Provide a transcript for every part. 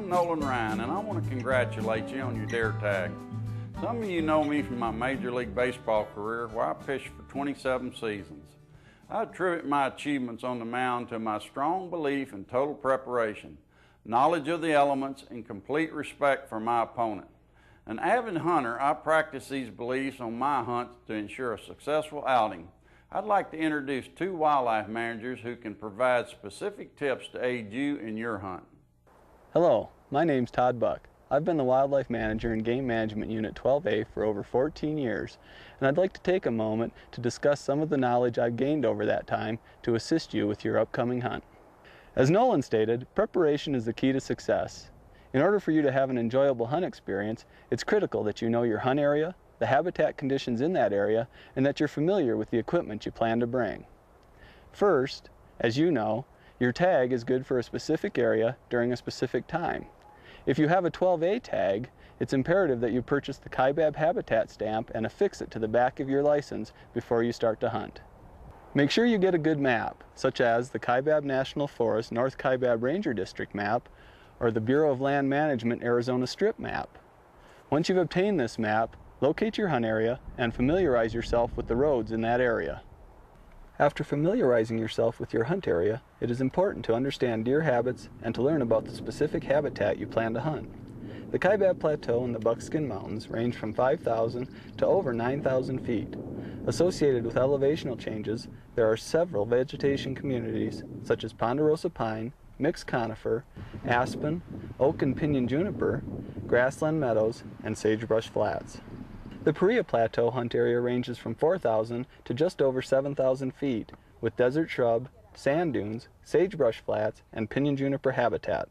I'm Nolan and I want to congratulate you on your deer tag. Some of you know me from my Major League Baseball career where I pitched for 27 seasons. I attribute my achievements on the mound to my strong belief in total preparation, knowledge of the elements, and complete respect for my opponent. An avid hunter, I practice these beliefs on my hunts to ensure a successful outing. I'd like to introduce two wildlife managers who can provide specific tips to aid you in your hunt. Hello, my name's Todd Buck. I've been the Wildlife Manager in Game Management Unit 12A for over 14 years, and I'd like to take a moment to discuss some of the knowledge I've gained over that time to assist you with your upcoming hunt. As Nolan stated, preparation is the key to success. In order for you to have an enjoyable hunt experience, it's critical that you know your hunt area, the habitat conditions in that area, and that you're familiar with the equipment you plan to bring. First, as you know, your tag is good for a specific area during a specific time. If you have a 12A tag, it's imperative that you purchase the Kaibab habitat stamp and affix it to the back of your license before you start to hunt. Make sure you get a good map, such as the Kaibab National Forest North Kaibab Ranger District map or the Bureau of Land Management Arizona Strip map. Once you've obtained this map, locate your hunt area and familiarize yourself with the roads in that area. After familiarizing yourself with your hunt area, it is important to understand deer habits and to learn about the specific habitat you plan to hunt. The Kaibab Plateau and the Buckskin Mountains range from 5,000 to over 9,000 feet. Associated with elevational changes, there are several vegetation communities such as ponderosa pine, mixed conifer, aspen, oak and pinyon juniper, grassland meadows, and sagebrush flats. The Paria Plateau hunt area ranges from 4,000 to just over 7,000 feet, with desert shrub, sand dunes, sagebrush flats, and pinyon juniper habitat.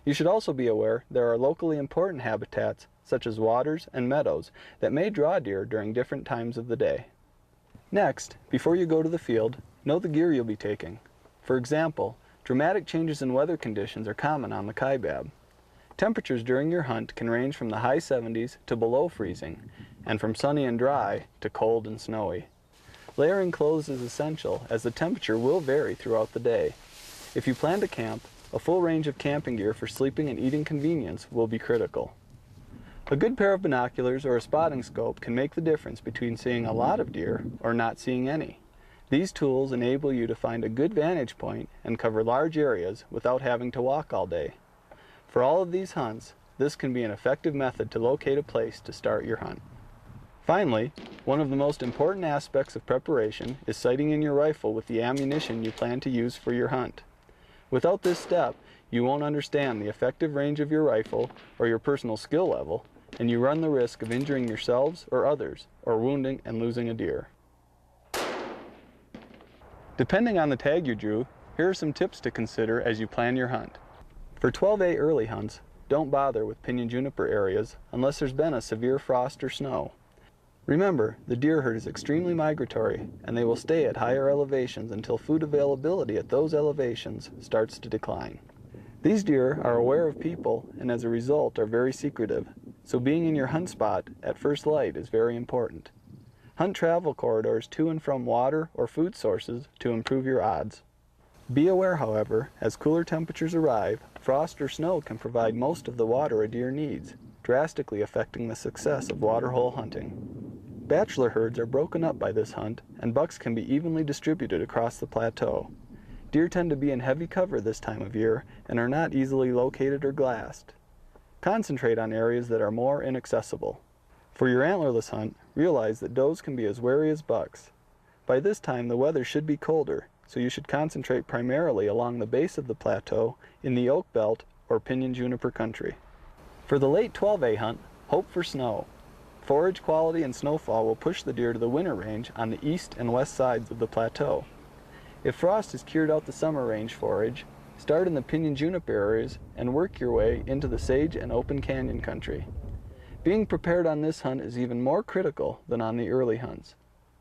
You should also be aware there are locally important habitats, such as waters and meadows, that may draw deer during different times of the day. Next, before you go to the field, know the gear you'll be taking. For example, dramatic changes in weather conditions are common on the Kaibab. Temperatures during your hunt can range from the high 70s to below freezing, and from sunny and dry to cold and snowy. Layering clothes is essential as the temperature will vary throughout the day. If you plan to camp, a full range of camping gear for sleeping and eating convenience will be critical. A good pair of binoculars or a spotting scope can make the difference between seeing a lot of deer or not seeing any. These tools enable you to find a good vantage point and cover large areas without having to walk all day. For all of these hunts, this can be an effective method to locate a place to start your hunt. Finally, one of the most important aspects of preparation is sighting in your rifle with the ammunition you plan to use for your hunt. Without this step, you won't understand the effective range of your rifle or your personal skill level, and you run the risk of injuring yourselves or others, or wounding and losing a deer. Depending on the tag you drew, here are some tips to consider as you plan your hunt. For 12A early hunts, don't bother with pinyon juniper areas unless there's been a severe frost or snow. Remember, the deer herd is extremely migratory, and they will stay at higher elevations until food availability at those elevations starts to decline. These deer are aware of people and as a result are very secretive, so being in your hunt spot at first light is very important. Hunt travel corridors to and from water or food sources to improve your odds. Be aware, however, as cooler temperatures arrive, frost or snow can provide most of the water a deer needs, drastically affecting the success of waterhole hunting. Bachelor herds are broken up by this hunt, and bucks can be evenly distributed across the plateau. Deer tend to be in heavy cover this time of year and are not easily located or glassed. Concentrate on areas that are more inaccessible. For your antlerless hunt, realize that does can be as wary as bucks. By this time, the weather should be colder, so you should concentrate primarily along the base of the plateau in the oak belt or pinyon juniper country. For the late 12A hunt, hope for snow. Forage quality and snowfall will push the deer to the winter range on the east and west sides of the plateau. If frost has cured out the summer range forage, start in the pinyon juniper areas and work your way into the sage and open canyon country. Being prepared on this hunt is even more critical than on the early hunts.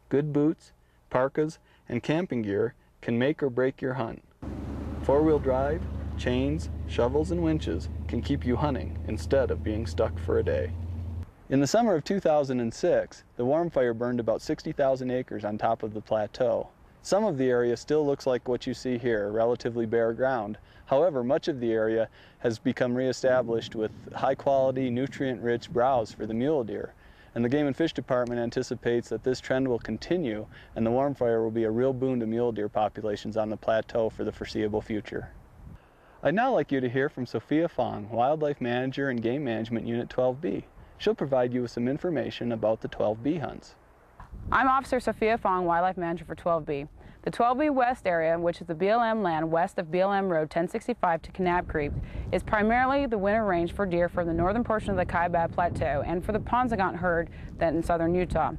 Good boots, parkas, and camping gear can make or break your hunt. Four-wheel drive, chains, shovels, and winches can keep you hunting instead of being stuck for a day. In the summer of 2006, the warm fire burned about 60,000 acres on top of the plateau. Some of the area still looks like what you see here, relatively bare ground. However, much of the area has become reestablished with high-quality, nutrient-rich browse for the mule deer. And the Game and Fish Department anticipates that this trend will continue and the warm fire will be a real boon to mule deer populations on the plateau for the foreseeable future. I'd now like you to hear from Sophia Fong, Wildlife Manager in Game Management Unit 12B. She'll provide you with some information about the 12B hunts. I'm Officer Sophia Fong, Wildlife Manager for 12B. The 12B West area, which is the BLM land west of BLM Road 1065 to Kanab Creek, is primarily the winter range for deer from the northern portion of the Kaibab Plateau and for the Ponzagant herd that in southern Utah.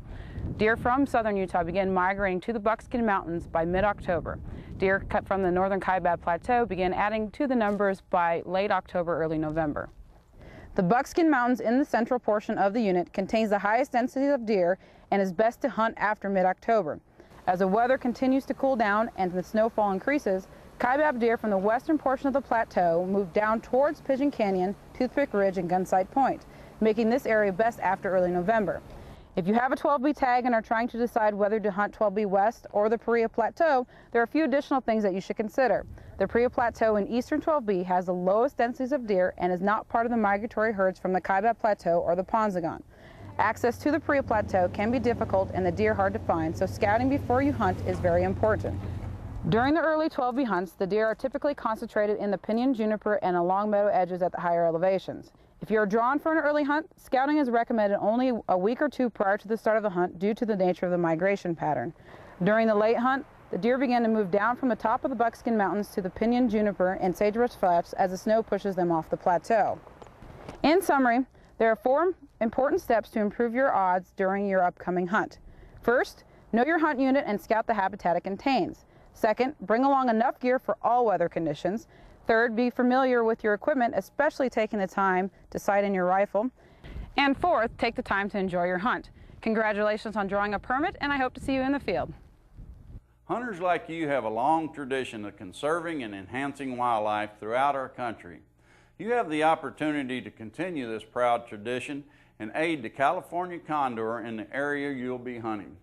Deer from southern Utah begin migrating to the Buckskin Mountains by mid-October. Deer cut from the northern Kaibab Plateau begin adding to the numbers by late October, early November. The Buckskin Mountains in the central portion of the unit contains the highest density of deer and is best to hunt after mid-October. As the weather continues to cool down and the snowfall increases, Kaibab deer from the western portion of the plateau move down towards Pigeon Canyon, Toothpick Ridge, and Gunsight Point, making this area best after early November. If you have a 12B tag and are trying to decide whether to hunt 12B West or the Paria Plateau, there are a few additional things that you should consider. The Paria Plateau in eastern 12B has the lowest densities of deer and is not part of the migratory herds from the Kaibab Plateau or the Ponzagant. Access to the Paria Plateau can be difficult and the deer hard to find, so scouting before you hunt is very important. During the early 12B hunts, the deer are typically concentrated in the pinyon juniper and along meadow edges at the higher elevations. If you are drawn for an early hunt, scouting is recommended only a week or two prior to the start of the hunt due to the nature of the migration pattern. During the late hunt, the deer begin to move down from the top of the Buckskin Mountains to the pinyon juniper and sagebrush flats as the snow pushes them off the plateau. In summary, there are 4 important steps to improve your odds during your upcoming hunt. First, know your hunt unit and scout the habitat it contains. Second, bring along enough gear for all weather conditions. Third, be familiar with your equipment, especially taking the time to sight in your rifle. And fourth, take the time to enjoy your hunt. Congratulations on drawing a permit, and I hope to see you in the field. Hunters like you have a long tradition of conserving and enhancing wildlife throughout our country. You have the opportunity to continue this proud tradition and aid the California condor in the area you'll be hunting.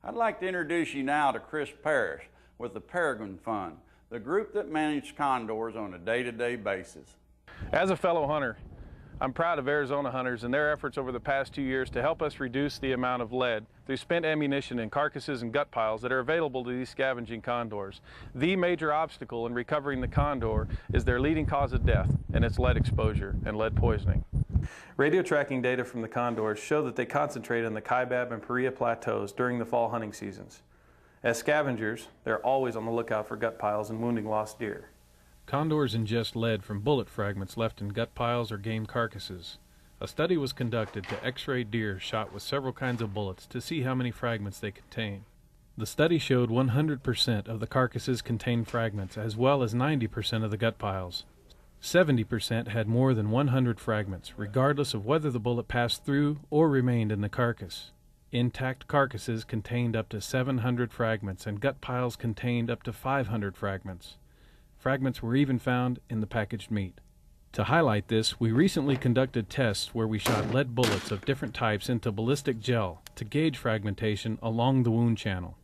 I'd like to introduce you now to Chris Parrish with the Peregrine Fund, the group that manages condors on a day-to-day basis. As a fellow hunter, I'm proud of Arizona hunters and their efforts over the past 2 years to help us reduce the amount of lead through spent ammunition in carcasses and gut piles that are available to these scavenging condors. The major obstacle in recovering the condor is their leading cause of death, and it's lead exposure and lead poisoning. Radio tracking data from the condors show that they concentrate on the Kaibab and Paria plateaus during the fall hunting seasons. As scavengers, they're always on the lookout for gut piles and wounding lost deer. Condors ingest lead from bullet fragments left in gut piles or game carcasses. A study was conducted to X-ray deer shot with several kinds of bullets to see how many fragments they contain. The study showed 100% of the carcasses contained fragments, as well as 90% of the gut piles. 70% had more than 100 fragments, regardless of whether the bullet passed through or remained in the carcass. Intact carcasses contained up to 700 fragments, and gut piles contained up to 500 fragments. Fragments were even found in the packaged meat. To highlight this, we recently conducted tests where we shot lead bullets of different types into ballistic gel to gauge fragmentation along the wound channel.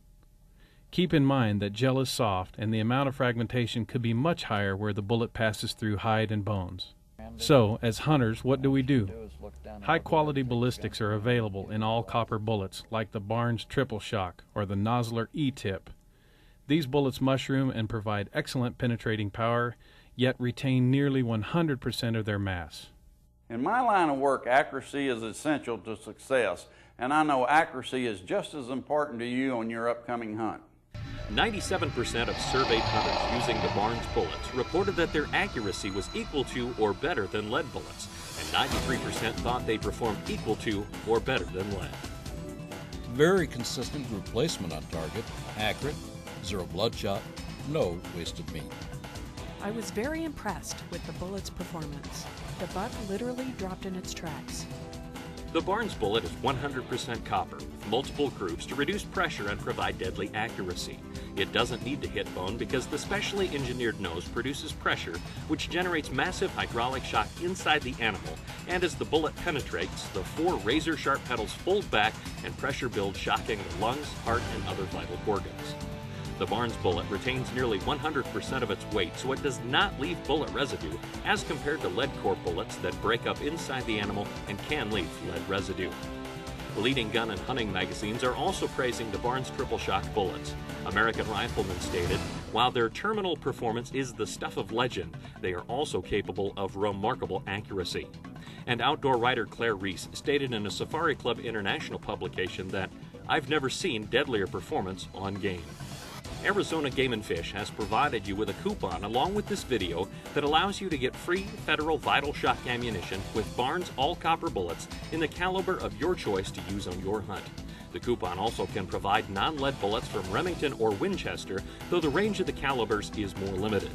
Keep in mind that gel is soft and the amount of fragmentation could be much higher where the bullet passes through hide and bones. So, as hunters, what do we do? High-quality ballistics are available in all copper bullets, like the Barnes Triple Shock or the Nosler E-Tip. These bullets mushroom and provide excellent penetrating power, yet retain nearly 100% of their mass. In my line of work, accuracy is essential to success, and I know accuracy is just as important to you on your upcoming hunt. 97% of surveyed hunters using the Barnes bullets reported that their accuracy was equal to or better than lead bullets, and 93% thought they performed equal to or better than lead. Very consistent group placement on target, accurate, zero bloodshot, no wasted meat. I was very impressed with the bullet's performance. The buck literally dropped in its tracks. The Barnes bullet is 100% copper, with multiple grooves to reduce pressure and provide deadly accuracy. It doesn't need to hit bone because the specially engineered nose produces pressure, which generates massive hydraulic shock inside the animal, and as the bullet penetrates, the 4 razor-sharp petals fold back and pressure builds, shocking the lungs, heart, and other vital organs. The Barnes bullet retains nearly 100% of its weight, so it does not leave bullet residue, as compared to lead core bullets that break up inside the animal and can leave lead residue. Leading gun and hunting magazines are also praising the Barnes triple shock bullets. American Rifleman stated, while their terminal performance is the stuff of legend, they are also capable of remarkable accuracy. And outdoor writer Claire Reese stated in a Safari Club International publication that, I've never seen deadlier performance on game. Arizona Game & Fish has provided you with a coupon along with this video that allows you to get free federal Vital Shock ammunition with Barnes all-copper bullets in the caliber of your choice to use on your hunt. The coupon also can provide non-lead bullets from Remington or Winchester, though the range of the calibers is more limited.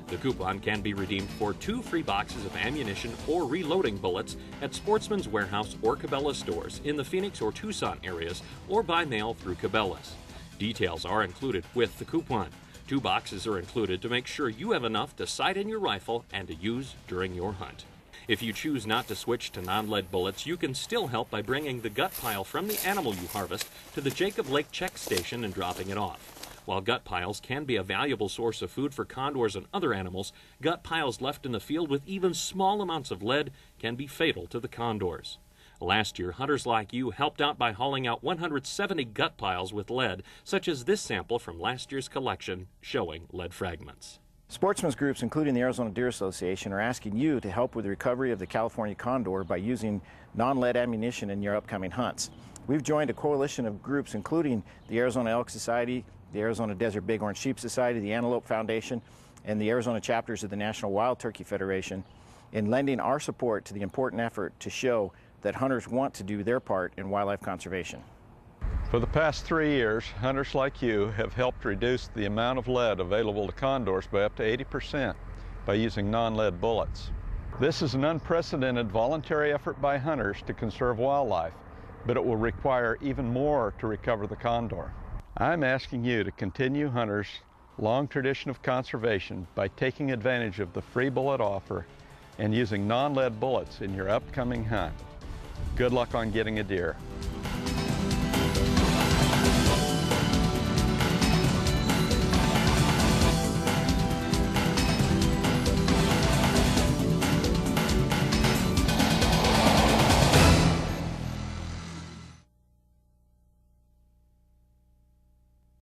The coupon can be redeemed for 2 free boxes of ammunition or reloading bullets at Sportsman's Warehouse or Cabela's stores in the Phoenix or Tucson areas, or by mail through Cabela's. Details are included with the coupon. 2 boxes are included to make sure you have enough to sight in your rifle and to use during your hunt. If you choose not to switch to non-lead bullets, you can still help by bringing the gut pile from the animal you harvest to the Jacob Lake Check Station and dropping it off. While gut piles can be a valuable source of food for condors and other animals, gut piles left in the field with even small amounts of lead can be fatal to the condors. Last year, hunters like you helped out by hauling out 170 gut piles with lead, such as this sample from last year's collection showing lead fragments. Sportsmen's groups, including the Arizona Deer Association, are asking you to help with the recovery of the California condor by using non-lead ammunition in your upcoming hunts. We've joined a coalition of groups, including the Arizona Elk Society, the Arizona Desert Bighorn Sheep Society, the Antelope Foundation, and the Arizona chapters of the National Wild Turkey Federation, in lending our support to the important effort to show that hunters want to do their part in wildlife conservation. For the past 3 years, hunters like you have helped reduce the amount of lead available to condors by up to 80% by using non-lead bullets. This is an unprecedented voluntary effort by hunters to conserve wildlife, but it will require even more to recover the condor. I'm asking you to continue hunters' long tradition of conservation by taking advantage of the free bullet offer and using non-lead bullets in your upcoming hunt. Good luck on getting a deer.